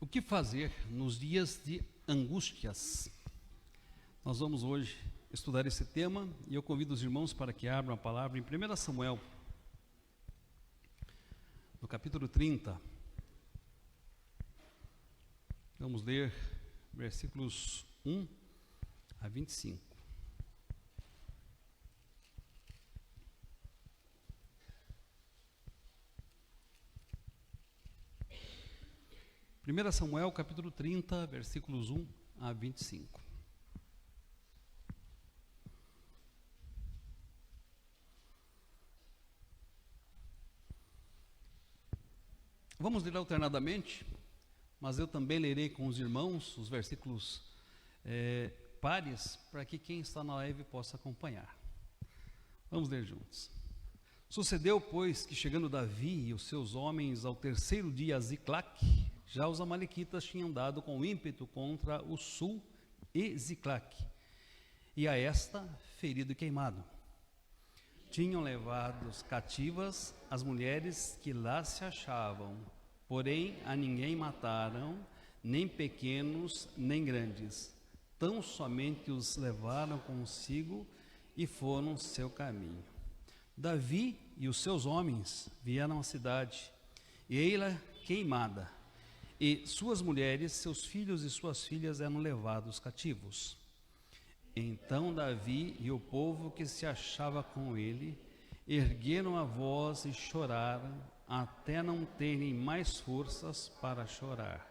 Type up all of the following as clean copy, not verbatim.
O que fazer nos dias de angústias? Nós vamos hoje estudar esse tema e eu convido os irmãos para que abram a palavra em 1 Samuel, no capítulo 30. Vamos ler versículos 1 a 25. Primeira Samuel, capítulo 30, versículos 1 a 25. Vamos ler alternadamente, mas eu também lerei com os irmãos os versículos pares, para que quem está na live possa acompanhar. Vamos ler juntos. Sucedeu, pois, que chegando Davi e os seus homens ao terceiro dia a Ziclague, já os amalequitas tinham dado com ímpeto contra o sul e Ziclague, e a esta ferido e queimado. Tinham levado cativas as mulheres que lá se achavam, porém a ninguém mataram, nem pequenos nem grandes, tão somente os levaram consigo e foram seu caminho. Davi e os seus homens vieram à cidade, e ei-la queimada, e suas mulheres, seus filhos e suas filhas eram levados cativos. Então Davi e o povo que se achava com ele ergueram a voz e choraram, até não terem mais forças para chorar.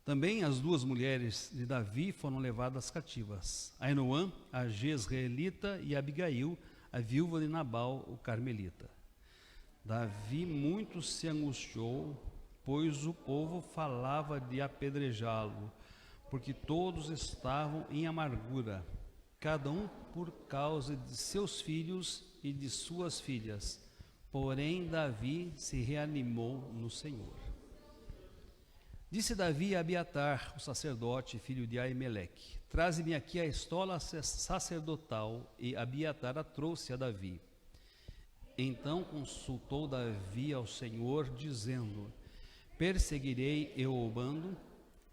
Também as duas mulheres de Davi foram levadas cativas, Ainoã, a jezreelita, e Abigail, a viúva de Nabal, o carmelita. Davi muito se angustiou, pois o povo falava de apedrejá-lo, porque todos estavam em amargura, cada um por causa de seus filhos e de suas filhas. Porém Davi se reanimou no Senhor. Disse Davi a Abiatar, o sacerdote, filho de Aimeleque: traze-me aqui a estola sacerdotal. E Abiatar a trouxe a Davi. Então consultou Davi ao Senhor, dizendo: perseguirei eu o bando,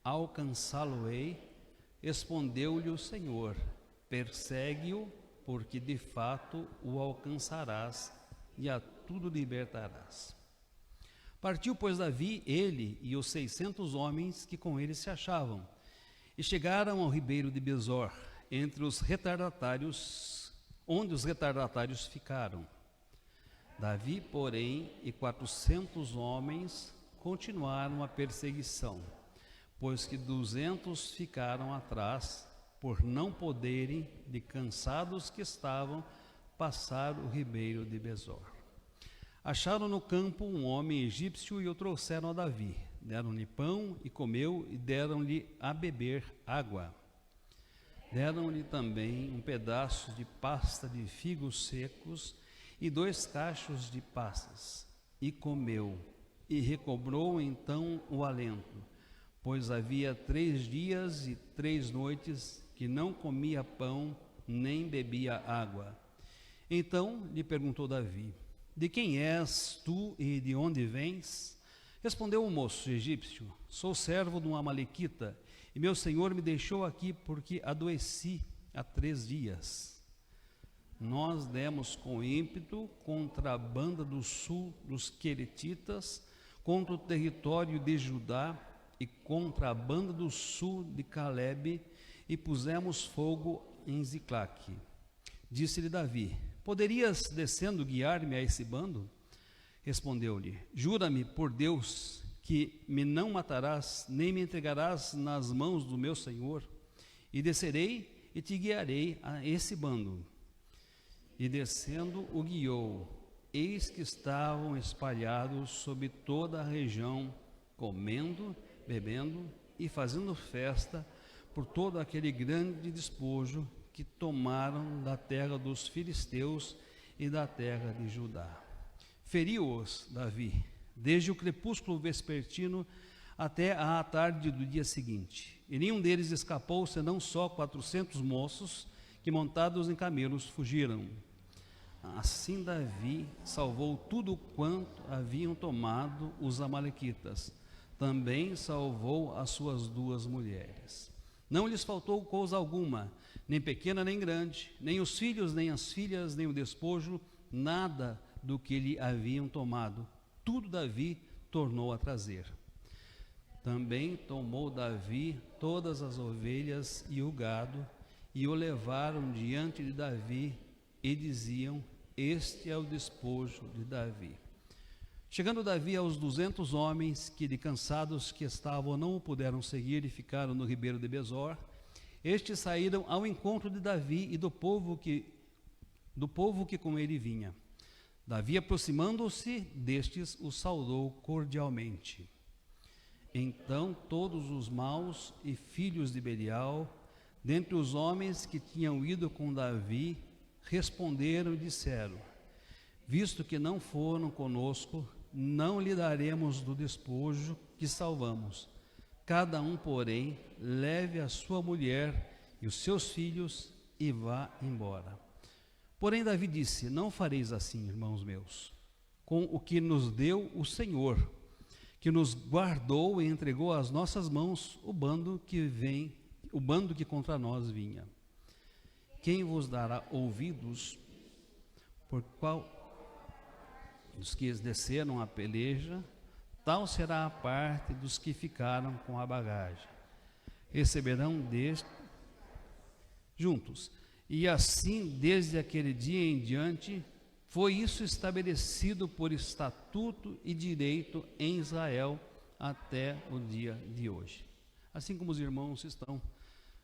alcançá-lo-ei? Respondeu-lhe o Senhor: persegue-o, porque de fato o alcançarás e a tudo libertarás. Partiu, pois, Davi, ele e os 600 homens que com ele se achavam, e chegaram ao ribeiro de Besor, entre os retardatários, onde os retardatários ficaram. Davi, porém, e 400 homens continuaram a perseguição, pois que 200 ficaram atrás, por não poderem, de cansados que estavam, passar o ribeiro de Besor. Acharam no campo um homem egípcio e o trouxeram a Davi. Deram-lhe pão e comeu, e deram-lhe a beber água. Deram-lhe também um pedaço de pasta de figos secos e 2 cachos de passas. E comeu, e recobrou então o alento, pois havia 3 dias e 3 noites que não comia pão, nem bebia água. Então lhe perguntou Davi: de quem és tu e de onde vens? Respondeu o moço egípcio: sou servo de um amalequita, e meu senhor me deixou aqui porque adoeci há 3 dias. Nós demos com ímpeto contra a banda do sul dos queretitas, contra o território de Judá e contra a banda do sul de Calebe, e pusemos fogo em Ziclague. Disse-lhe Davi: poderias, descendo, guiar-me a esse bando? Respondeu-lhe: jura-me por Deus que me não matarás, nem me entregarás nas mãos do meu senhor, e descerei e te guiarei a esse bando. E descendo o guiou. Eis que estavam espalhados sobre toda a região, comendo, bebendo e fazendo festa por todo aquele grande despojo que tomaram da terra dos filisteus e da terra de Judá. Feriu-os Davi, desde o crepúsculo vespertino até à tarde do dia seguinte. E nenhum deles escapou, senão só 400 moços que, montados em camelos, fugiram. Assim Davi salvou tudo quanto haviam tomado os amalequitas, também salvou as suas 2 mulheres. Não lhes faltou coisa alguma, nem pequena nem grande, nem os filhos, nem as filhas, nem o despojo, nada do que lhe haviam tomado. Tudo Davi tornou a trazer. Também tomou Davi todas as ovelhas e o gado, e o levaram diante de Davi, e diziam: este é o despojo de Davi. Chegando Davi aos 200 homens, que de cansados que estavam não o puderam seguir e ficaram no ribeiro de Besor, estes saíram ao encontro de Davi e do povo que com ele vinha. Davi, aproximando-se destes, o saudou cordialmente. Então todos os maus e filhos de Belial, dentre os homens que tinham ido com Davi, responderam e disseram: visto que não foram conosco, não lhe daremos do despojo que salvamos. Cada um, porém, leve a sua mulher e os seus filhos e vá embora. Porém Davi disse: não fareis assim, irmãos meus, com o que nos deu o Senhor, que nos guardou e entregou às nossas mãos o bando que contra nós vinha. Quem vos dará ouvidos, por qual dos que desceram a peleja, tal será a parte dos que ficaram com a bagagem. Receberão deste juntos. E assim, desde aquele dia em diante, foi isso estabelecido por estatuto e direito em Israel até o dia de hoje. Assim como os irmãos estão,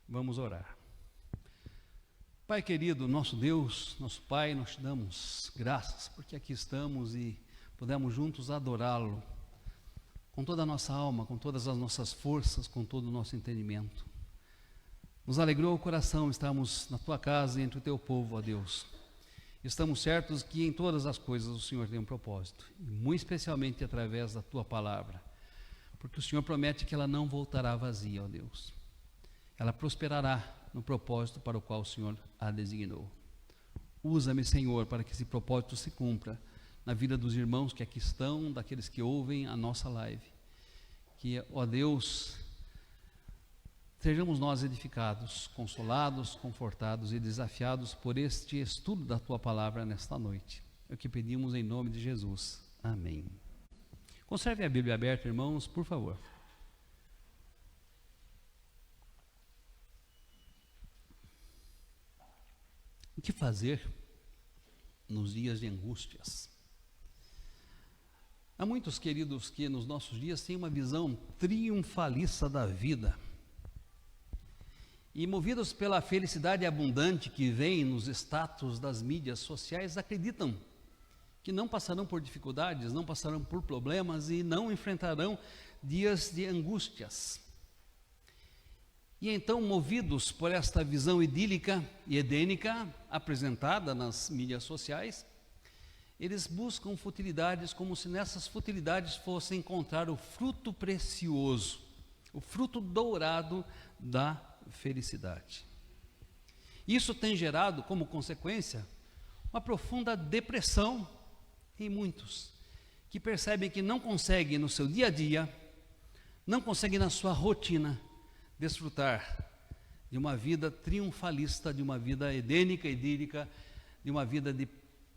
vamos orar. Pai querido, nosso Deus, nosso Pai, nós te damos graças porque aqui estamos e podemos juntos adorá-lo com toda a nossa alma, com todas as nossas forças, com todo o nosso entendimento. Nos alegrou o coração estarmos na tua casa entre o teu povo, ó Deus. Estamos certos que em todas as coisas o Senhor tem um propósito, e muito especialmente através da tua palavra, porque o Senhor promete que ela não voltará vazia, ó Deus. Ela prosperará no propósito para o qual o Senhor a designou. Usa-me, Senhor, para que esse propósito se cumpra na vida dos irmãos que aqui estão, daqueles que ouvem a nossa live. Que, ó Deus, sejamos nós edificados, consolados, confortados e desafiados por este estudo da Tua Palavra nesta noite. É o que pedimos em nome de Jesus. Amém. Conserve a Bíblia aberta, irmãos, por favor. O que fazer nos dias de angústias? Há muitos queridos que nos nossos dias têm uma visão triunfalista da vida. E movidos pela felicidade abundante que vem nos status das mídias sociais, acreditam que não passarão por dificuldades, não passarão por problemas e não enfrentarão dias de angústias. E então, movidos por esta visão idílica e edênica apresentada nas mídias sociais, eles buscam futilidades como se nessas futilidades fossem encontrar o fruto precioso, o fruto dourado da felicidade. Isso tem gerado como consequência uma profunda depressão em muitos, que percebem que não conseguem no seu dia a dia, não conseguem na sua rotina desfrutar de uma vida triunfalista, de uma vida edênica, idílica, de uma vida de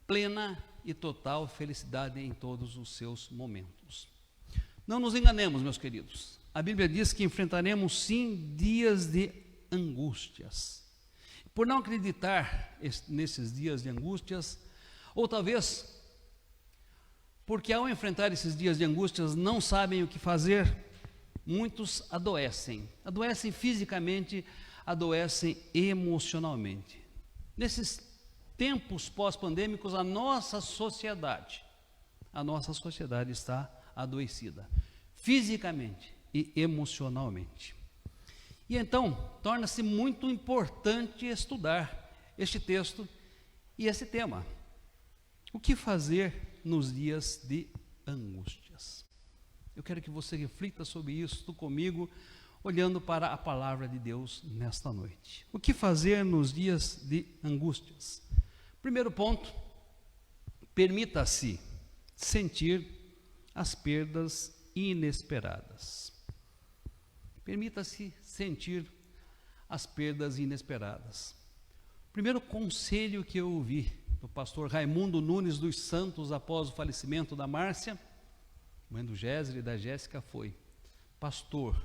plena e total felicidade em todos os seus momentos. Não nos enganemos, meus queridos. A Bíblia diz que enfrentaremos sim dias de angústias. Por não acreditar nesses dias de angústias, ou talvez porque ao enfrentar esses dias de angústias não sabem o que fazer, muitos adoecem. Adoecem fisicamente, adoecem emocionalmente. Nesses tempos pós-pandêmicos, a nossa sociedade está adoecida, fisicamente e emocionalmente. E então, torna-se muito importante estudar este texto e esse tema. O que fazer nos dias de angústias? Eu quero que você reflita sobre isso comigo, olhando para a palavra de Deus nesta noite. O que fazer nos dias de angústias? Primeiro ponto, permita-se sentir as perdas inesperadas. Permita-se sentir as perdas inesperadas. O primeiro conselho que eu ouvi do pastor Raimundo Nunes dos Santos após o falecimento da Márcia, mãe do Géser e da Jéssica, foi: pastor,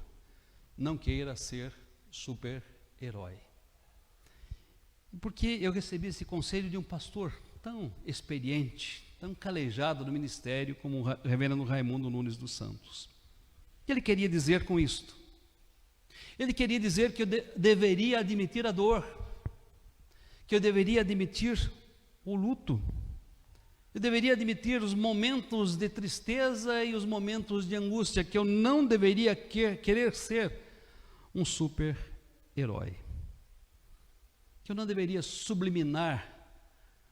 não queira ser super-herói. Porque eu recebi esse conselho de um pastor tão experiente, tão calejado no ministério como o reverendo Raimundo Nunes dos Santos. O que ele queria dizer com isto? Ele queria dizer que eu deveria admitir a dor, que eu deveria admitir o luto, eu deveria admitir os momentos de tristeza e os momentos de angústia, que eu não deveria querer ser um super-herói, que eu não deveria subliminar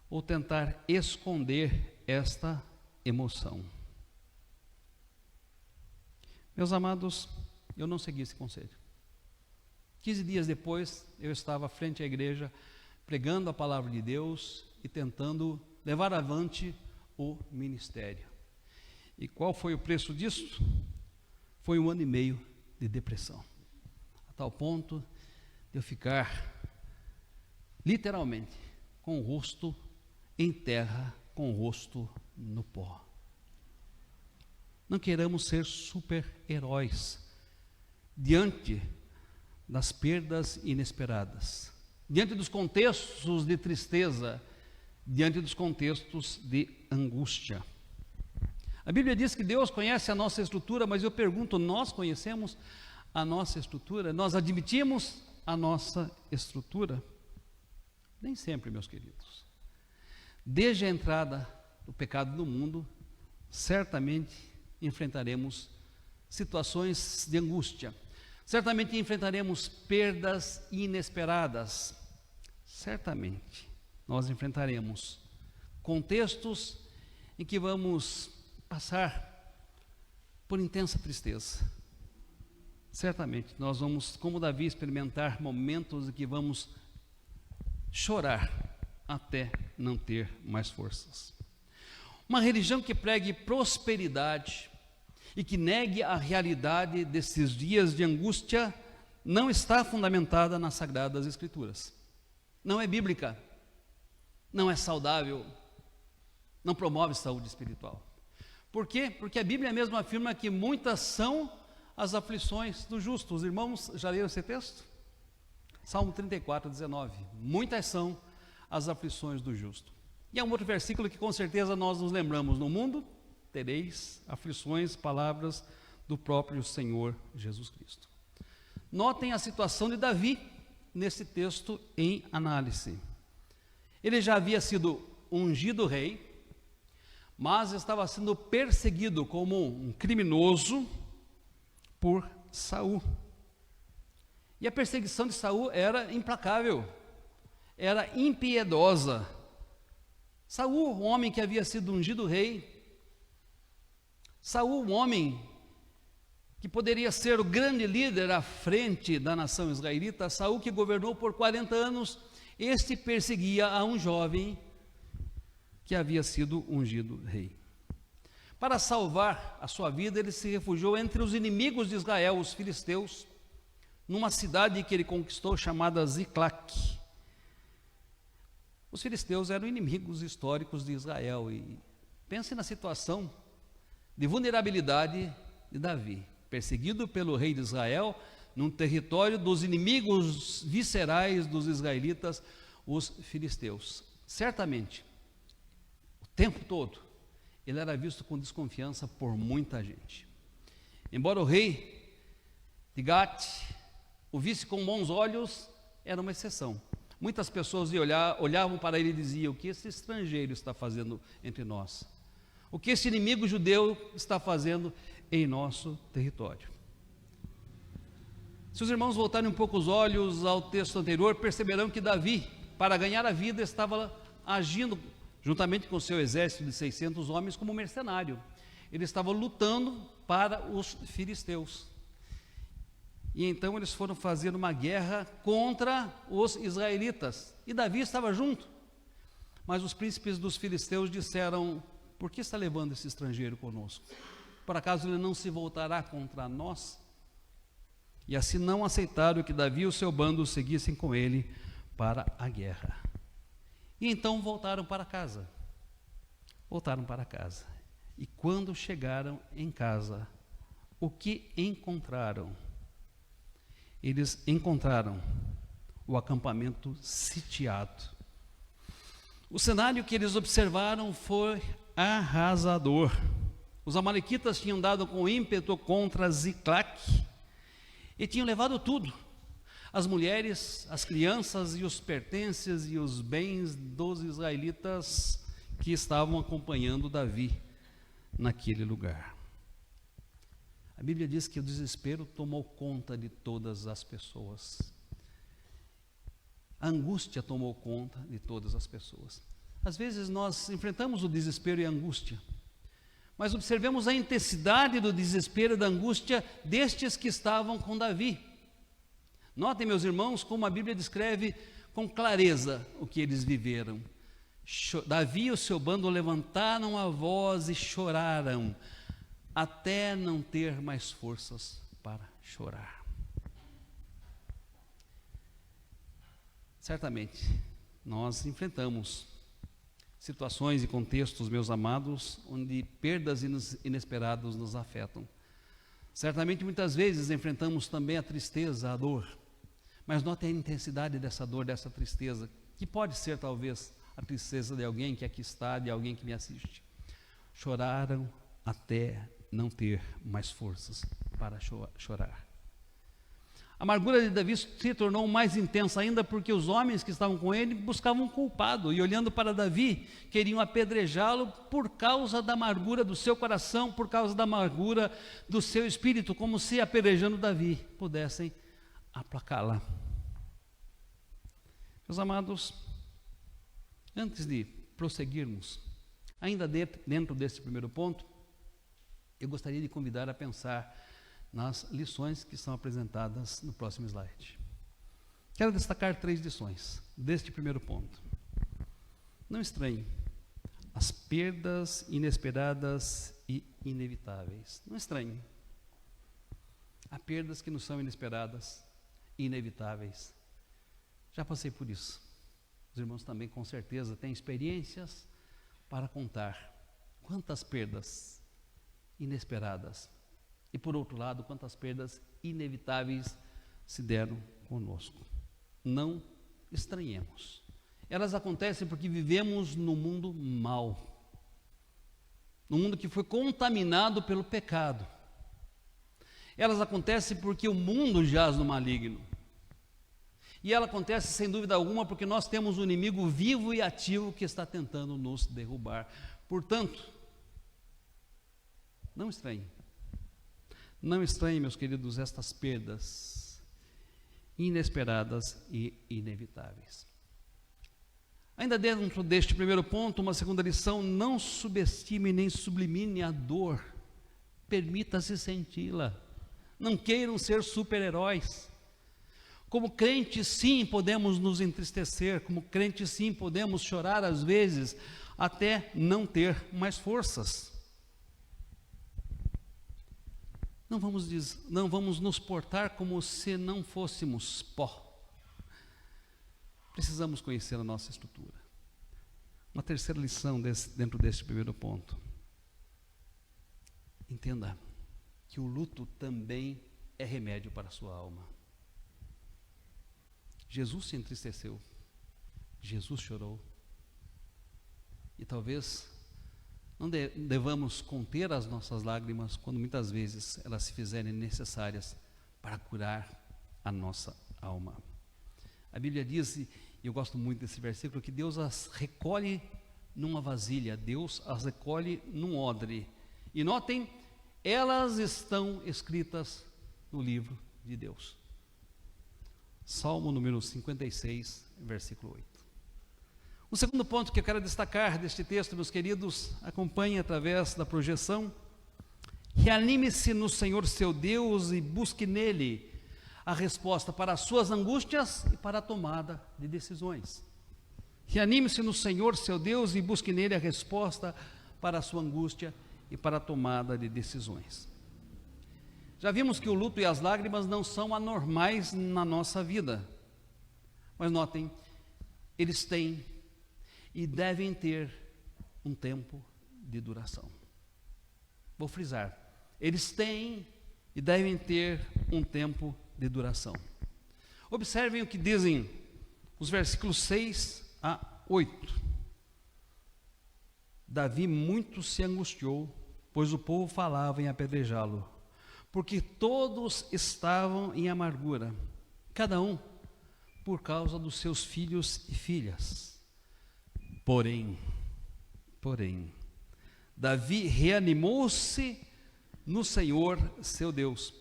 ou tentar esconder esta emoção. Meus amados, eu não segui esse conselho. 15 dias depois, eu estava frente à igreja, pregando a palavra de Deus e tentando levar avante o ministério. E qual foi o preço disso? Foi 1 ano e meio de depressão, a tal ponto de eu ficar, literalmente, com o rosto em terra, com o rosto no pó. Não queiramos ser super-heróis diante das perdas inesperadas, diante dos contextos de tristeza, diante dos contextos de angústia. A Bíblia diz que Deus conhece a nossa estrutura, mas eu pergunto, nós conhecemos a nossa estrutura? Nós admitimos a nossa estrutura? Nem sempre, meus queridos. Desde a entrada do pecado no mundo, certamente enfrentaremos situações de angústia, certamente enfrentaremos perdas inesperadas, certamente nós enfrentaremos contextos em que vamos passar por intensa tristeza. Certamente nós vamos, como Davi, experimentar momentos em que vamos chorar até não ter mais forças. Uma religião que pregue prosperidade e que negue a realidade desses dias de angústia não está fundamentada nas Sagradas Escrituras. Não é bíblica, não é saudável, não promove saúde espiritual. Por quê? Porque a Bíblia mesmo afirma que muitas são as aflições do justo. Os irmãos já leram esse texto? Salmo 34, 19. Muitas são as aflições do justo. E é um outro versículo que com certeza nós nos lembramos: no mundo tereis aflições, palavras do próprio Senhor Jesus Cristo. Notem a situação de Davi nesse texto em análise. Ele já havia sido ungido rei, mas estava sendo perseguido como um criminoso por Saul. E a perseguição de Saul era implacável, era impiedosa. Saul, um homem que havia sido ungido rei, Saul, um homem que poderia ser o grande líder à frente da nação israelita, Saul que governou por 40 anos, este perseguia a um jovem que havia sido ungido rei. Para salvar a sua vida, ele se refugiou entre os inimigos de Israel, os filisteus, numa cidade que ele conquistou chamada Ziclac. Os filisteus eram inimigos históricos de Israel, e pense na situação de vulnerabilidade de Davi, perseguido pelo rei de Israel, num território dos inimigos viscerais dos israelitas, os filisteus. Certamente, o tempo todo, ele era visto com desconfiança por muita gente. Embora o rei de Gat o visse com bons olhos, era uma exceção. Muitas pessoas olhavam para ele e diziam: o que esse estrangeiro está fazendo entre nós? O que esse inimigo judeu está fazendo em nosso território? Se os irmãos voltarem um pouco os olhos ao texto anterior, perceberão que Davi, para ganhar a vida, estava agindo juntamente com seu exército de 600 homens como mercenário. Ele estava lutando para os filisteus. E então eles foram fazer uma guerra contra os israelitas. E Davi estava junto. Mas os príncipes dos filisteus disseram: por que está levando esse estrangeiro conosco? Por acaso ele não se voltará contra nós? E assim não aceitaram que Davi e o seu bando seguissem com ele para a guerra. E então voltaram para casa. Voltaram para casa. E quando chegaram em casa, o que encontraram? Eles encontraram o acampamento sitiado. O cenário que eles observaram foi arrasador. Os amalequitas tinham dado com ímpeto contra Ziclague e tinham levado tudo: as mulheres, as crianças e os pertences e os bens dos israelitas que estavam acompanhando Davi naquele lugar. A Bíblia diz que o desespero tomou conta de todas as pessoas. A angústia tomou conta de todas as pessoas. Às vezes nós enfrentamos o desespero e a angústia, mas observemos a intensidade do desespero e da angústia destes que estavam com Davi. Notem, meus irmãos, como a Bíblia descreve com clareza o que eles viveram. Davi e o seu bando levantaram a voz e choraram, até não ter mais forças para chorar. Certamente, nós enfrentamos situações e contextos, meus amados, onde perdas inesperadas nos afetam. Certamente, muitas vezes, enfrentamos também a tristeza, a dor, mas note a intensidade dessa dor, dessa tristeza, que pode ser, talvez, a tristeza de alguém que aqui está, de alguém que me assiste. Choraram até não ter mais forças para chorar. A amargura de Davi se tornou mais intensa ainda porque os homens que estavam com ele buscavam um culpado e, olhando para Davi, queriam apedrejá-lo por causa da amargura do seu coração, por causa da amargura do seu espírito, como se apedrejando Davi pudessem aplacá-la. Meus amados, antes de prosseguirmos, ainda dentro desse primeiro ponto, eu gostaria de convidar a pensar nas lições que são apresentadas no próximo slide. Quero destacar 3 lições deste primeiro ponto. Não estranhe as perdas inesperadas e inevitáveis. Não estranhe. Há perdas que não são inesperadas e inevitáveis. Já passei por isso. Os irmãos também, com certeza, têm experiências para contar. Quantas perdas inesperadas e, por outro lado, quantas perdas inevitáveis se deram conosco. Não estranhemos. Elas acontecem porque vivemos num mundo mau, num mundo que foi contaminado pelo pecado. Elas acontecem porque o mundo jaz no maligno. E ela acontece, sem dúvida alguma, porque nós temos um inimigo vivo e ativo que está tentando nos derrubar. Portanto, não estranhe. Não estranhe, meus queridos, estas perdas inesperadas e inevitáveis. Ainda dentro deste primeiro ponto, uma segunda lição: não subestime nem sublimine a dor, permita-se senti-la. Não queiram ser super-heróis. Como crentes, sim, podemos nos entristecer, como crentes, sim, podemos chorar às vezes, até não ter mais forças. Não vamos nos portar como se não fôssemos pó. Precisamos conhecer a nossa estrutura. Uma terceira lição dentro desse primeiro ponto. Entenda que o luto também é remédio para a sua alma. Jesus se entristeceu, Jesus chorou. E talvez não devamos conter as nossas lágrimas quando muitas vezes elas se fizerem necessárias para curar a nossa alma. A Bíblia diz, e eu gosto muito desse versículo, que Deus as recolhe numa vasilha, Deus as recolhe num odre. E notem, elas estão escritas no livro de Deus. Salmo número 56, versículo 8. O segundo ponto que eu quero destacar deste texto, meus queridos, acompanhe através da projeção. Reanime-se no Senhor seu Deus e busque nele a resposta para as suas angústias e para a tomada de decisões. Reanime-se no Senhor seu Deus e busque nele a resposta para a sua angústia e para a tomada de decisões. Já vimos que o luto e as lágrimas não são anormais na nossa vida, mas notem, eles têm e devem ter um tempo de duração. Vou frisar, eles têm e devem ter um tempo de duração. Observem o que dizem os versículos 6 a 8. Davi muito se angustiou, pois o povo falava em apedrejá-lo, porque todos estavam em amargura, cada um por causa dos seus filhos e filhas. Porém, Davi reanimou-se no Senhor, seu Deus.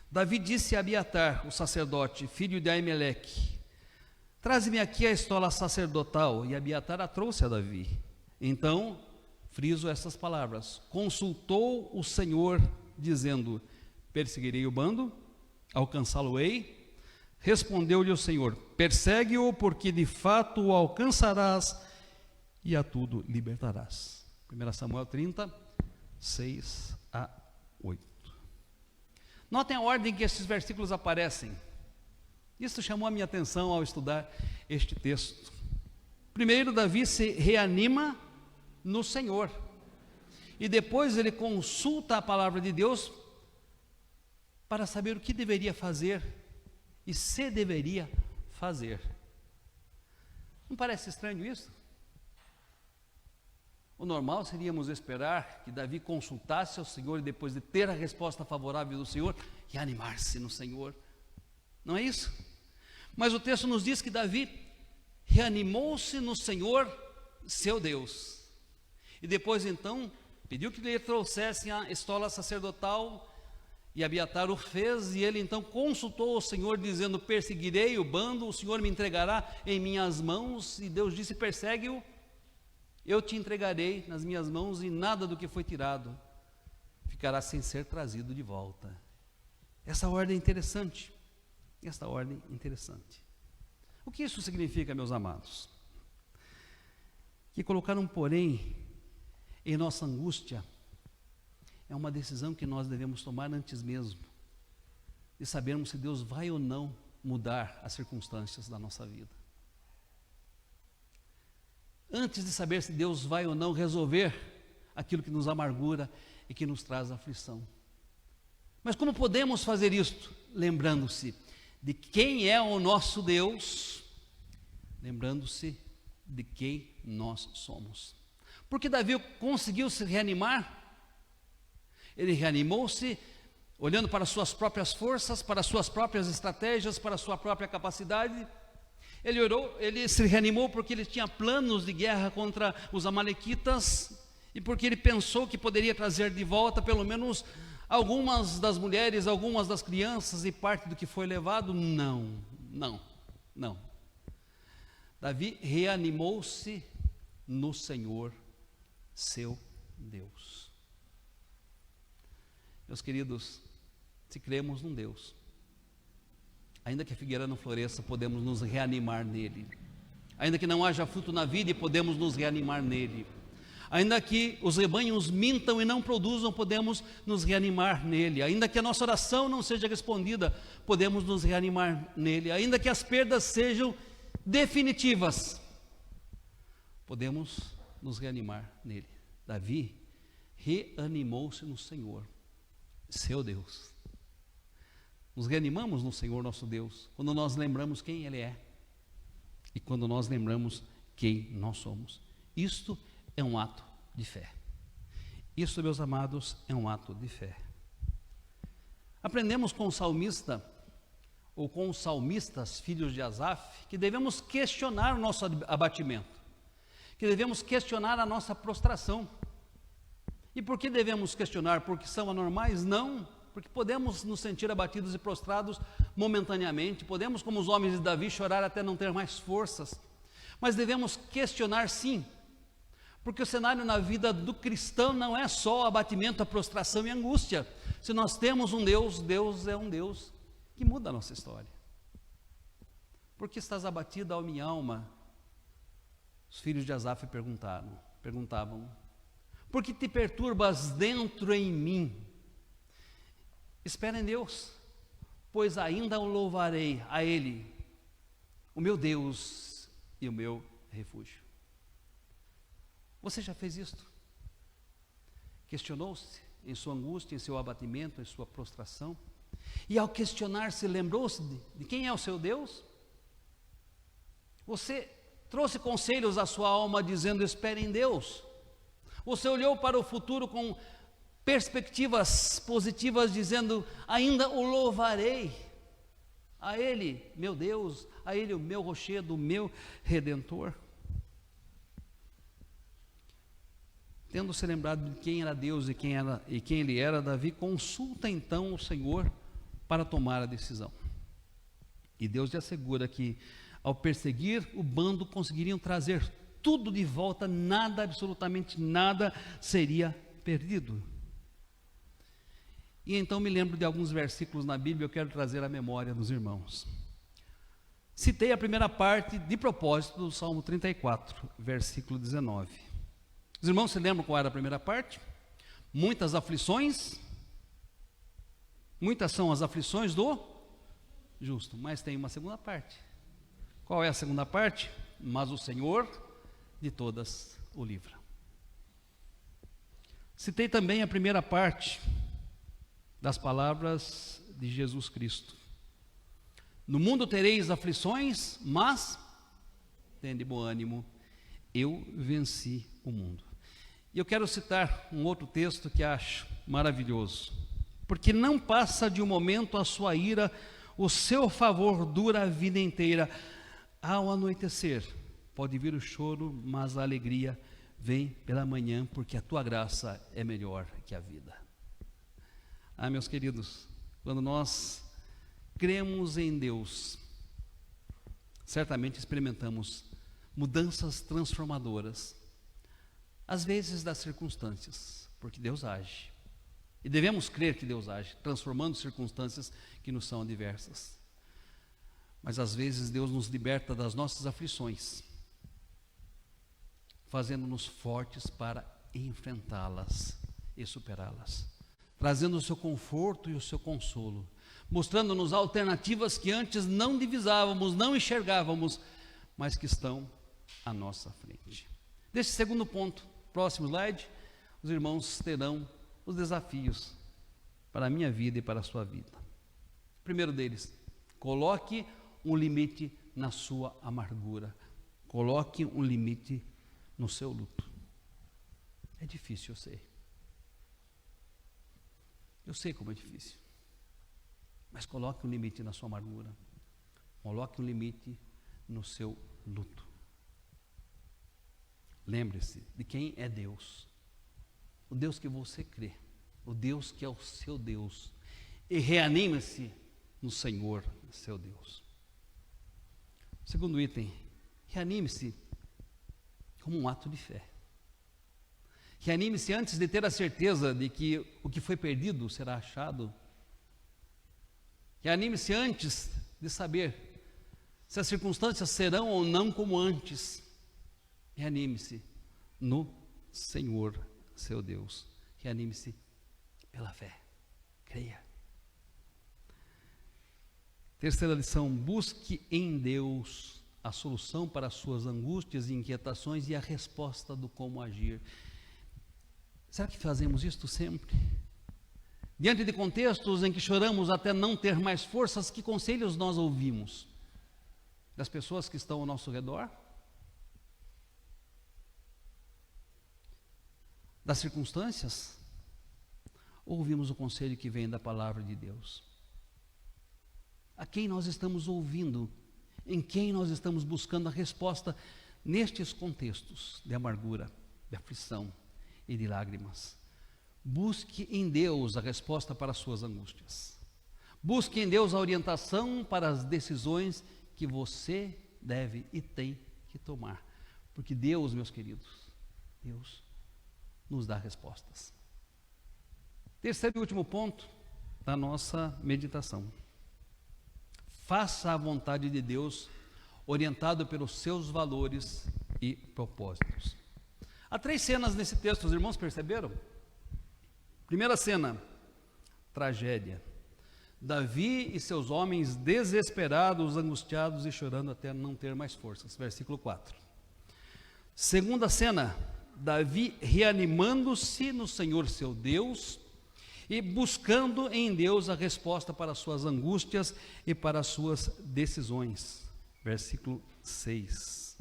Davi disse a Abiatar, o sacerdote, filho de Aimeleque: traze-me aqui a estola sacerdotal. E Abiatar a trouxe a Davi. Então, friso essas palavras: consultou o Senhor, dizendo: perseguirei o bando, alcançá-lo-ei. Respondeu-lhe o Senhor: persegue-o, porque de fato o alcançarás e a tudo libertarás. 1 Samuel 30, 6 a 8. Notem a ordem que esses versículos aparecem. Isso chamou a minha atenção ao estudar este texto. Primeiro, Davi se reanima no Senhor, e depois ele consulta a palavra de Deus para saber o que deveria fazer e se deveria fazer. Não parece estranho isso? O normal seríamos esperar que Davi consultasse ao Senhor e depois de ter a resposta favorável do Senhor, reanimar-se no Senhor. Não é isso? Mas o texto nos diz que Davi reanimou-se no Senhor, seu Deus. E depois então, pediu que lhe trouxessem a estola sacerdotal, e Abiatar o fez, e ele então consultou o Senhor, dizendo: perseguirei o bando, o Senhor me entregará em minhas mãos. E Deus disse: persegue-o, eu te entregarei nas minhas mãos, e nada do que foi tirado ficará sem ser trazido de volta. Essa ordem é interessante. Esta ordem é interessante. O que isso significa, meus amados? Que colocar um porém em nossa angústia é uma decisão que nós devemos tomar antes mesmo de sabermos se Deus vai ou não mudar as circunstâncias da nossa vida. Antes de saber se Deus vai ou não resolver aquilo que nos amargura e que nos traz aflição. Mas como podemos fazer isto? Lembrando-se de quem é o nosso Deus, lembrando-se de quem nós somos. Porque Davi conseguiu se reanimar. Ele reanimou-se olhando para suas próprias forças, para suas próprias estratégias, para sua própria capacidade. Ele orou, ele se reanimou porque ele tinha planos de guerra contra os amalequitas e porque ele pensou que poderia trazer de volta pelo menos algumas das mulheres, algumas das crianças e parte do que foi levado. Não. Davi reanimou-se no Senhor, seu Deus. Meus queridos, se cremos num Deus, ainda que a figueira não floresça, podemos nos reanimar nele. Ainda que não haja fruto na vida, podemos nos reanimar nele. Ainda que os rebanhos mintam e não produzam, podemos nos reanimar nele. Ainda que a nossa oração não seja respondida, podemos nos reanimar nele. Ainda que as perdas sejam definitivas, podemos nos reanimar nele. Davi reanimou-se no Senhor, seu Deus. Nos reanimamos no Senhor nosso Deus quando nós lembramos quem Ele é e quando nós lembramos quem nós somos. Isto é um ato de fé. Isso, meus amados, é um ato de fé. Aprendemos com o salmista, ou com os salmistas, filhos de Asaf, que devemos questionar o nosso abatimento, que devemos questionar a nossa prostração. E por que devemos questionar? Porque são anormais? Não, porque podemos nos sentir abatidos e prostrados momentaneamente, podemos, como os homens de Davi, chorar até não ter mais forças, mas devemos questionar sim, porque o cenário na vida do cristão não é só abatimento, a prostração e angústia. Se nós temos um Deus, Deus é um Deus que muda a nossa história. Por que estás abatida, ó minha alma? Os filhos de Asaf perguntavam. Porque te perturbas dentro em mim. Espera em Deus, pois ainda o louvarei a Ele, o meu Deus e o meu refúgio. Você já fez isto? Questionou-se em sua angústia, em seu abatimento, em sua prostração? E ao questionar-se, lembrou-se de quem é o seu Deus? Você trouxe conselhos à sua alma dizendo: espere em Deus. Você olhou para o futuro com perspectivas positivas dizendo: ainda o louvarei, a Ele, meu Deus, a Ele, o meu rochedo, o meu Redentor. Tendo se lembrado de quem era Deus e quem Ele era, Davi consulta então o Senhor para tomar a decisão. E Deus lhe assegura que, ao perseguir o bando, conseguiriam trazer tudo de volta, nada, absolutamente nada seria perdido. E então me lembro de alguns versículos na Bíblia, eu quero trazer à memória dos irmãos. Citei a primeira parte de propósito do Salmo 34, versículo 19. Os irmãos se lembram qual era a primeira parte? Muitas aflições, muitas são as aflições do justo, mas tem uma segunda parte. Qual é a segunda parte? Mas o Senhor de todas o livra. Citei também a primeira parte das palavras de Jesus Cristo. No mundo tereis aflições, mas tende bom ânimo, eu venci o mundo. E eu quero citar um outro texto que acho maravilhoso. Porque não passa de um momento a sua ira, o seu favor dura a vida inteira. Ao anoitecer, pode vir o choro, mas a alegria vem pela manhã, porque a tua graça é melhor que a vida. Ah, meus queridos, quando nós cremos em Deus, certamente experimentamos mudanças transformadoras, às vezes das circunstâncias, porque Deus age. E devemos crer que Deus age, transformando circunstâncias que nos são adversas. Mas às vezes Deus nos liberta das nossas aflições, fazendo-nos fortes para enfrentá-las e superá-las, trazendo o seu conforto e o seu consolo, mostrando-nos alternativas que antes não divisávamos, não enxergávamos, mas que estão à nossa frente. Desse segundo ponto, próximo slide, os irmãos terão os desafios para a minha vida e para a sua vida. O primeiro deles, coloque um limite na sua amargura, coloque um limite no seu luto. É difícil, eu sei. Eu sei como é difícil. Mas coloque um limite na sua amargura. Coloque um limite no seu luto. Lembre-se de quem é Deus. O Deus que você crê. O Deus que é o seu Deus. E reanime-se no Senhor, seu Deus. Segundo item, reanime-se como um ato de fé. Reanime-se antes de ter a certeza de que o que foi perdido será achado. Reanime-se antes de saber se as circunstâncias serão ou não como antes. Reanime-se no Senhor, seu Deus. Reanime-se pela fé. Creia. Terceira lição, busque em Deus a solução para as suas angústias e inquietações e a resposta do como agir. Será que fazemos isto sempre? Diante de contextos em que choramos até não ter mais forças, que conselhos nós ouvimos? Das pessoas que estão ao nosso redor? Das circunstâncias? Ou ouvimos o conselho que vem da palavra de Deus? A quem nós estamos ouvindo? Em quem nós estamos buscando a resposta nestes contextos de amargura, de aflição e de lágrimas? Busque em Deus a resposta para as suas angústias. Busque em Deus a orientação para as decisões que você deve e tem que tomar. Porque Deus, meus queridos, Deus nos dá respostas. Terceiro e último ponto da nossa meditação. Faça a vontade de Deus, orientado pelos seus valores e propósitos. Há 3 cenas nesse texto, os irmãos perceberam? Primeira cena, tragédia. Davi e seus homens desesperados, angustiados e chorando até não ter mais forças. Versículo 4. Segunda cena, Davi reanimando-se no Senhor seu Deus e buscando em Deus a resposta para as suas angústias e para as suas decisões. Versículo 6.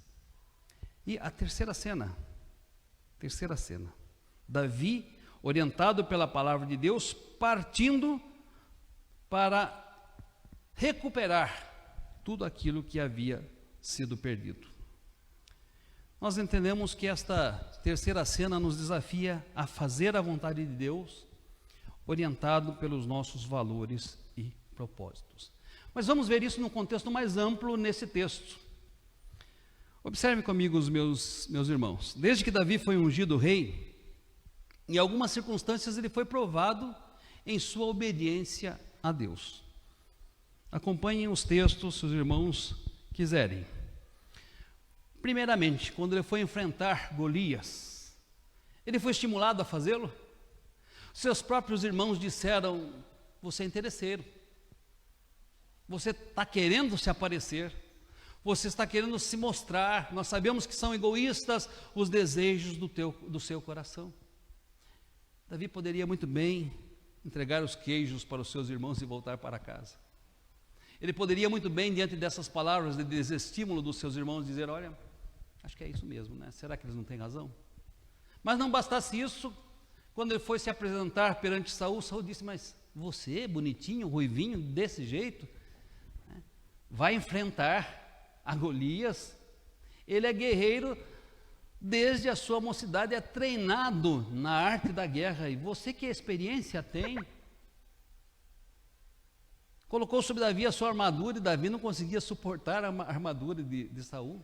E a terceira cena, Davi, orientado pela palavra de Deus, partindo para recuperar tudo aquilo que havia sido perdido. Nós entendemos que esta terceira cena nos desafia a fazer a vontade de Deus, orientado pelos nossos valores e propósitos. Mas vamos ver isso num contexto mais amplo nesse texto. Observe comigo, os meus irmãos. Desde que Davi foi ungido rei, em algumas circunstâncias ele foi provado em sua obediência a Deus. Acompanhem os textos, se os irmãos quiserem. Primeiramente, quando ele foi enfrentar Golias, ele foi estimulado a fazê-lo. Seus próprios irmãos disseram: você é interesseiro, você está querendo se aparecer, você está querendo se mostrar, nós sabemos que são egoístas os desejos do seu coração. Davi poderia muito bem entregar os queijos para os seus irmãos e voltar para casa. Ele poderia muito bem, diante dessas palavras de desestímulo dos seus irmãos, dizer: olha, acho que é isso mesmo, né? Será que eles não têm razão? Mas não bastasse isso, quando ele foi se apresentar perante Saul, Saul disse: mas você, bonitinho, ruivinho, desse jeito, né, vai enfrentar a Golias? Ele é guerreiro desde a sua mocidade, é treinado na arte da guerra, e você que experiência tem? Colocou sobre Davi a sua armadura, e Davi não conseguia suportar a armadura de Saul.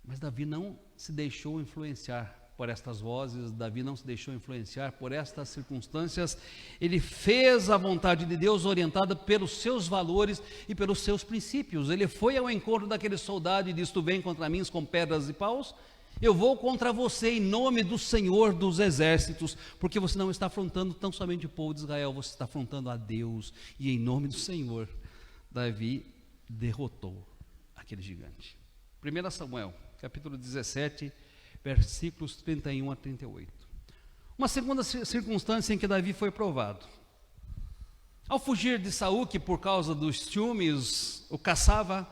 Mas Davi não se deixou influenciar por estas vozes, Davi não se deixou influenciar por estas circunstâncias. Ele fez a vontade de Deus, orientada pelos seus valores e pelos seus princípios. Ele foi ao encontro daquele soldado e disse: tu vem contra mim com pedras e paus? Eu vou contra você em nome do Senhor dos exércitos, porque você não está afrontando tão somente o povo de Israel, você está afrontando a Deus, e em nome do Senhor, Davi derrotou aquele gigante. 1 Samuel, capítulo 17, versículos 31 a 38. Uma segunda circunstância em que Davi foi provado. Ao fugir de Saul, que por causa dos ciúmes o caçava,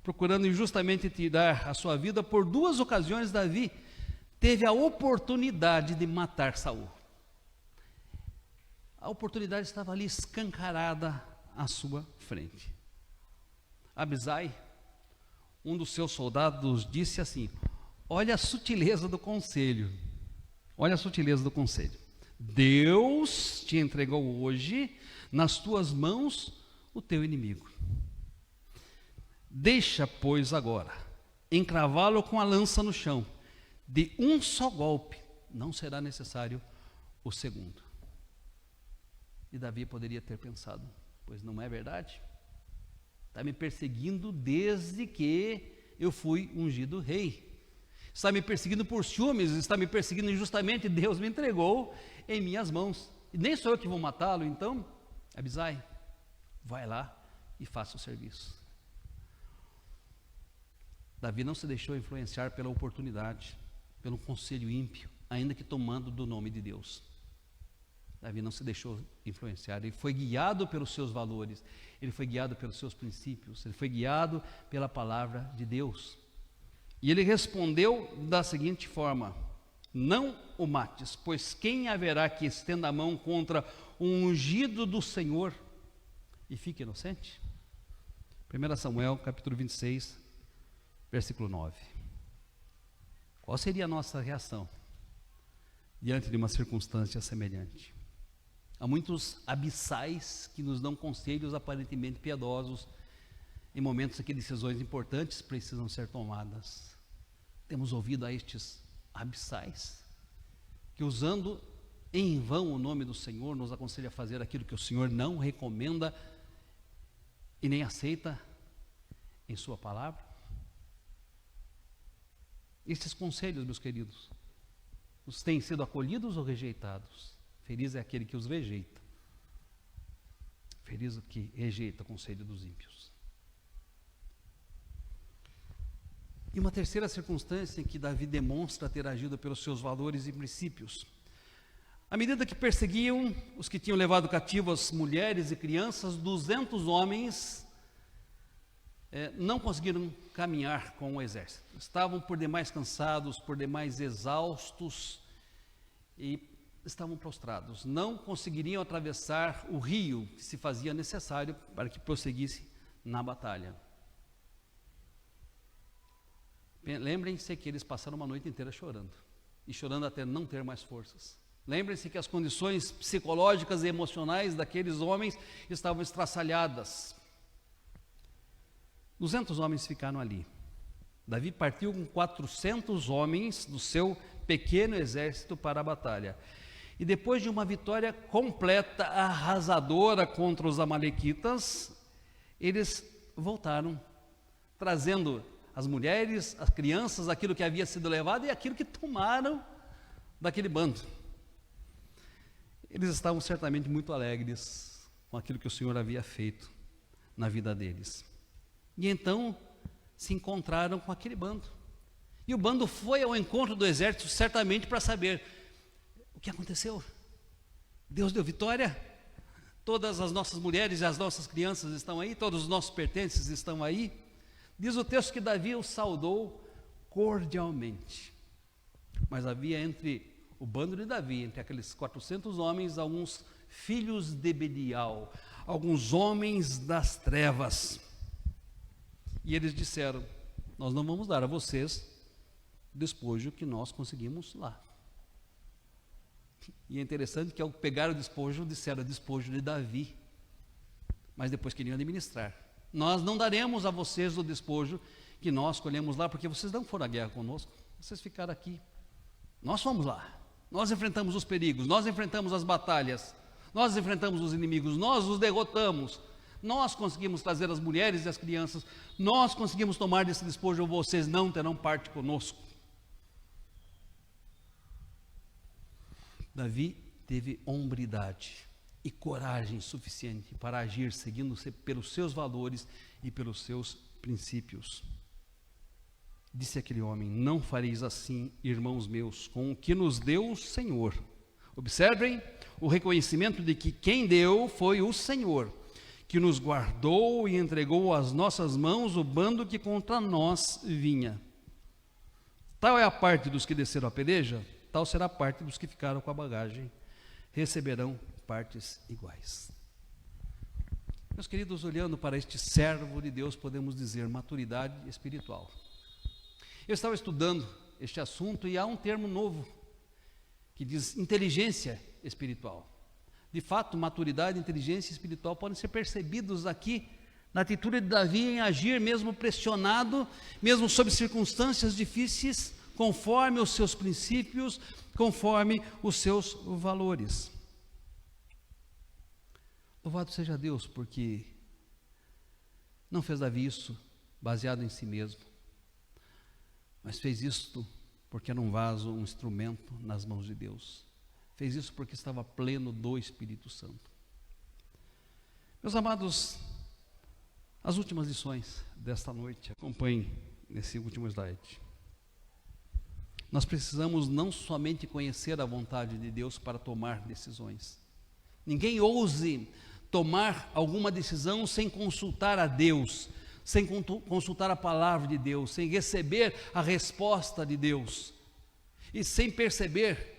procurando injustamente tirar a sua vida, por 2 ocasiões Davi teve a oportunidade de matar Saul. A oportunidade estava ali escancarada à sua frente. Abisai, um dos seus soldados, disse assim: olha a sutileza do conselho, olha a sutileza do conselho. Deus te entregou hoje nas tuas mãos o teu inimigo. Deixa, pois, agora encravá-lo com a lança no chão. De um só golpe não será necessário o segundo. E Davi poderia ter pensado: pois não é verdade? Está me perseguindo desde que eu fui ungido rei. Está me perseguindo por ciúmes, está me perseguindo injustamente. Deus me entregou em minhas mãos, e nem sou eu que vou matá-lo. Então, Abisai, vai lá e faça o serviço. Davi não se deixou influenciar pela oportunidade, pelo conselho ímpio, ainda que tomando do nome de Deus. Davi não se deixou influenciar, ele foi guiado pelos seus valores, ele foi guiado pelos seus princípios, ele foi guiado pela palavra de Deus. E ele respondeu da seguinte forma: não o mates, pois quem haverá que estenda a mão contra o ungido do Senhor e fique inocente? 1 Samuel, capítulo 26, versículo 9. Qual seria a nossa reação diante de uma circunstância semelhante? Há muitos abissais que nos dão conselhos aparentemente piedosos em momentos em que decisões importantes precisam ser tomadas. Temos ouvido a estes abissais que, usando em vão o nome do Senhor, nos aconselha a fazer aquilo que o Senhor não recomenda e nem aceita em sua palavra. Esses conselhos, meus queridos, os têm sido acolhidos ou rejeitados? Feliz é aquele que os rejeita. Feliz o que rejeita o conselho dos ímpios. E uma terceira circunstância em que Davi demonstra ter agido pelos seus valores e princípios. À medida que perseguiam os que tinham levado cativo as mulheres e crianças, 200 homens não conseguiram caminhar com o exército. Estavam por demais cansados, por demais exaustos e estavam prostrados. Não conseguiriam atravessar o rio que se fazia necessário para que prosseguisse na batalha. Lembrem-se que eles passaram uma noite inteira chorando, e chorando até não ter mais forças. Lembrem-se que as condições psicológicas e emocionais daqueles homens estavam estraçalhadas. 200 homens ficaram ali. Davi partiu com 400 homens do seu pequeno exército para a batalha. E depois de uma vitória completa, arrasadora contra os amalequitas, eles voltaram, trazendo as mulheres, as crianças, aquilo que havia sido levado e aquilo que tomaram daquele bando. Eles estavam certamente muito alegres com aquilo que o Senhor havia feito na vida deles. E então se encontraram com aquele bando. E o bando foi ao encontro do exército certamente para saber o que aconteceu. Deus deu vitória? Todas as nossas mulheres e as nossas crianças estão aí? Todos os nossos pertences estão aí? Diz o texto que Davi o saudou cordialmente. Mas havia entre o bando de Davi, entre aqueles 400 homens, alguns filhos de Belial, alguns homens das trevas. E eles disseram: nós não vamos dar a vocês despojo que nós conseguimos lá. E é interessante que ao pegar o despojo, disseram despojo de Davi, mas depois queriam administrar. Nós não daremos a vocês o despojo que nós colhemos lá, porque vocês não foram à guerra conosco, vocês ficaram aqui. Nós fomos lá, nós enfrentamos os perigos, nós enfrentamos as batalhas, nós enfrentamos os inimigos, nós os derrotamos, nós conseguimos trazer as mulheres e as crianças, nós conseguimos tomar desse despojo, vocês não terão parte conosco. Davi teve hombridade e coragem suficiente para agir seguindo pelos seus valores e pelos seus princípios. Disse aquele homem: não fareis assim, irmãos meus, com o que nos deu o Senhor. Observem o reconhecimento de que quem deu foi o Senhor, que nos guardou e entregou às nossas mãos o bando que contra nós vinha. Tal é a parte dos que desceram a peleja, tal será a parte dos que ficaram com a bagagem, receberão partes iguais. Meus queridos, olhando para este servo de Deus, podemos dizer maturidade espiritual. Eu estava estudando este assunto e há um termo novo que diz inteligência espiritual. De fato, maturidade e inteligência espiritual podem ser percebidos aqui na atitude de Davi em agir mesmo pressionado, mesmo sob circunstâncias difíceis, conforme os seus princípios, conforme os seus valores. Louvado seja Deus, porque não fez Davi isso baseado em si mesmo, mas fez isto porque era um vaso, um instrumento nas mãos de Deus. Fez isso porque estava pleno do Espírito Santo. Meus amados, as últimas lições desta noite, acompanhem nesse último slide. Nós precisamos não somente conhecer a vontade de Deus para tomar decisões. Ninguém ouse tomar alguma decisão sem consultar a Deus, sem consultar a palavra de Deus, sem receber a resposta de Deus e sem perceber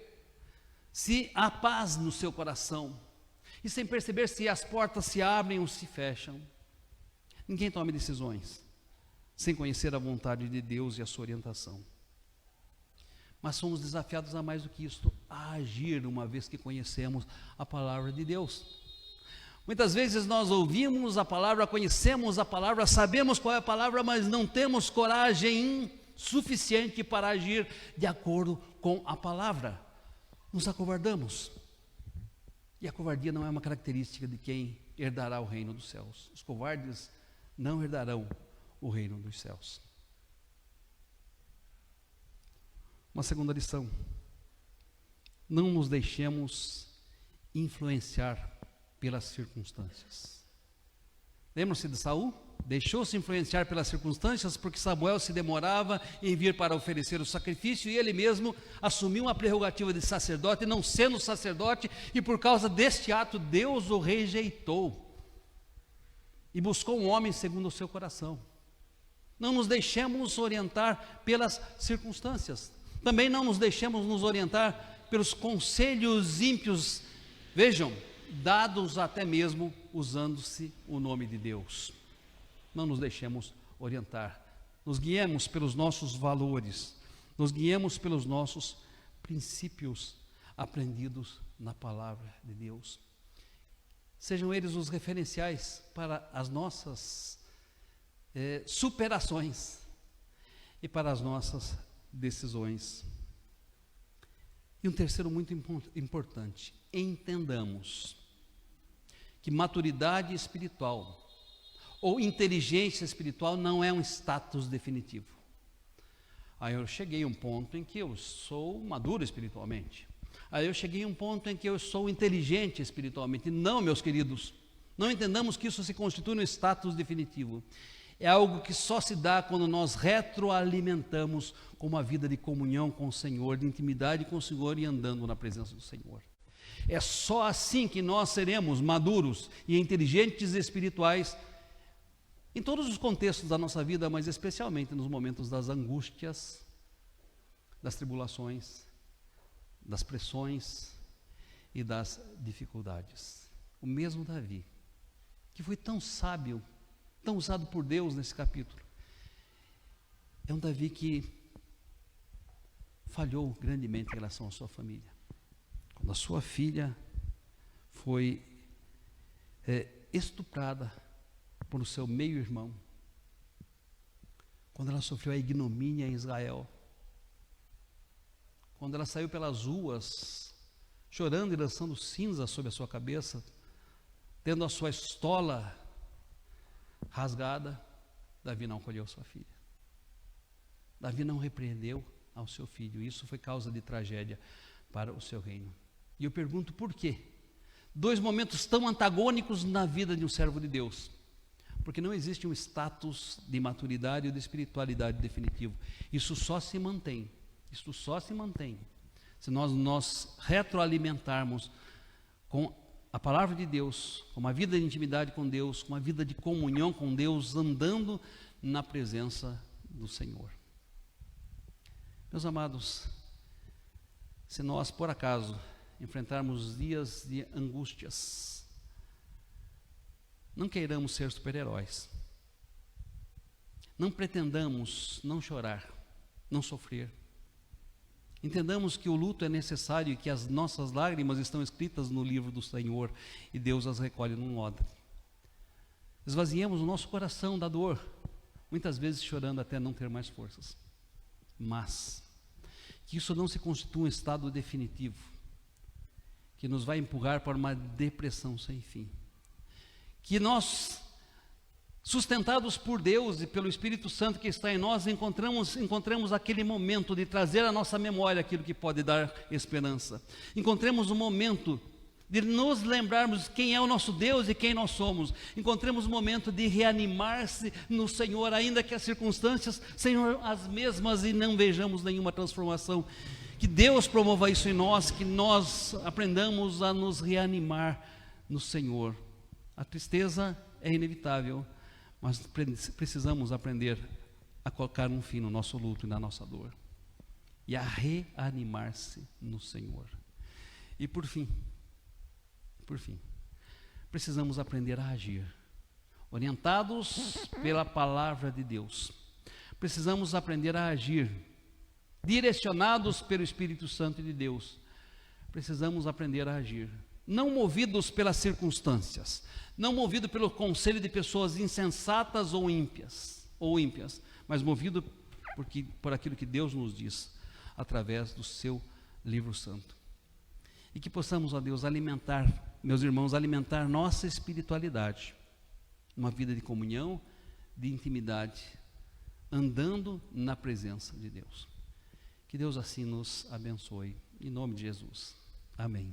se há paz no seu coração e sem perceber se as portas se abrem ou se fecham. Ninguém tome decisões sem conhecer a vontade de Deus e a sua orientação. Mas somos desafiados a mais do que isto, a agir uma vez que conhecemos a palavra de Deus. Muitas vezes nós ouvimos a palavra, conhecemos a palavra, sabemos qual é a palavra, mas não temos coragem suficiente para agir de acordo com a palavra. Nos acovardamos. E a covardia não é uma característica de quem herdará o reino dos céus. Os covardes não herdarão o reino dos céus. Uma segunda lição: não nos deixemos influenciar pelas circunstâncias. Lembram-se de Saul? Deixou-se influenciar pelas circunstâncias porque Samuel se demorava em vir para oferecer o sacrifício e ele mesmo assumiu uma prerrogativa de sacerdote, não sendo sacerdote, e por causa deste ato Deus o rejeitou e buscou um homem segundo o seu coração. Não nos deixemos orientar pelas circunstâncias, também não nos deixemos nos orientar pelos conselhos ímpios, vejam, dados até mesmo usando-se o nome de Deus. Não nos deixemos orientar, nos guiemos pelos nossos valores, nos guiemos pelos nossos princípios aprendidos na palavra de Deus. Sejam eles os referenciais para as nossas superações e para as nossas decisões. E um terceiro muito importante: entendamos que maturidade espiritual ou inteligência espiritual não é um status definitivo. Aí eu cheguei a um ponto em que eu sou maduro espiritualmente. Aí eu cheguei a um ponto em que eu sou inteligente espiritualmente. Não, meus queridos, não entendamos que isso se constitui um status definitivo. É algo que só se dá quando nós retroalimentamos com uma vida de comunhão com o Senhor, de intimidade com o Senhor e andando na presença do Senhor. É só assim que nós seremos maduros e inteligentes espirituais em todos os contextos da nossa vida, mas especialmente nos momentos das angústias, das tribulações, das pressões e das dificuldades. O mesmo Davi, que foi tão sábio, tão usado por Deus nesse capítulo, é um Davi que falhou grandemente em relação à sua família. Quando a sua filha foi estuprada por o seu meio-irmão, quando ela sofreu a ignomínia em Israel, quando ela saiu pelas ruas chorando e lançando cinza sobre a sua cabeça, tendo a sua estola rasgada, Davi não acolheu sua filha. Davi não repreendeu ao seu filho. Isso foi causa de tragédia para o seu reino. E eu pergunto por quê? Dois momentos tão antagônicos na vida de um servo de Deus. Porque não existe um status de maturidade ou de espiritualidade definitivo. Isso só se mantém se nós retroalimentarmos com a palavra de Deus, com uma vida de intimidade com Deus, com uma vida de comunhão com Deus, andando na presença do Senhor. Meus amados, se nós por acaso enfrentarmos dias de angústias, não queiramos ser super-heróis. Não pretendamos não chorar, não sofrer. Entendamos que o luto é necessário e que as nossas lágrimas estão escritas no livro do Senhor e Deus as recolhe num odre. Esvaziemos o nosso coração da dor, muitas vezes chorando até não ter mais forças. Mas que isso não se constitua um estado definitivo, que nos vai empurrar para uma depressão sem fim. Que nós, sustentados por Deus e pelo Espírito Santo que está em nós, encontramos aquele momento de trazer à nossa memória aquilo que pode dar esperança. Encontremos um momento de nos lembrarmos quem é o nosso Deus e quem nós somos. Encontremos um momento de reanimar-se no Senhor, ainda que as circunstâncias sejam as mesmas e não vejamos nenhuma transformação. Que Deus promova isso em nós, que nós aprendamos a nos reanimar no Senhor. A tristeza é inevitável, mas precisamos aprender a colocar um fim no nosso luto e na nossa dor. E a reanimar-se no Senhor. E por fim, precisamos aprender a agir, orientados pela palavra de Deus. Precisamos aprender a agir, direcionados pelo Espírito Santo de Deus. Precisamos aprender a agir, não movidos pelas circunstâncias, não movido pelo conselho de pessoas insensatas ou ímpias, mas movido por aquilo que Deus nos diz, através do seu livro santo. E que possamos, ó Deus, alimentar, meus irmãos, alimentar nossa espiritualidade, uma vida de comunhão, de intimidade, andando na presença de Deus. Que Deus assim nos abençoe. Em nome de Jesus. Amém.